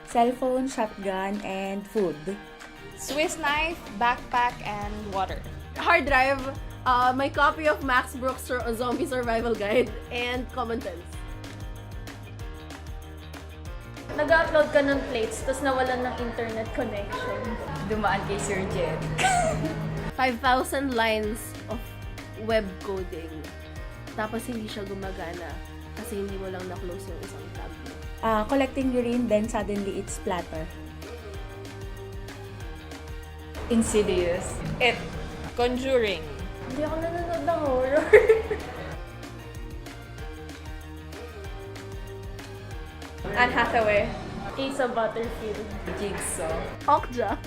cellphone, shotgun, and food. Swiss knife, backpack, and water. Hard drive, my copy of Max Brooks' Zombie Survival Guide, and common sense. Nag-upload ka ng plates, tapos nawalan ng internet connection. Dumaan kay Sir Jet. 5,000 lines of web coding. Tapos hindi siya gumagana kasi hindi mo lang na-close yung isang tab mo. Collecting urine, then suddenly it's splatter. Insidious. It. Conjuring. Hindi ako nanonood ng horror. Anne Hathaway. Asa Butterfield. Jigsaw. Okja.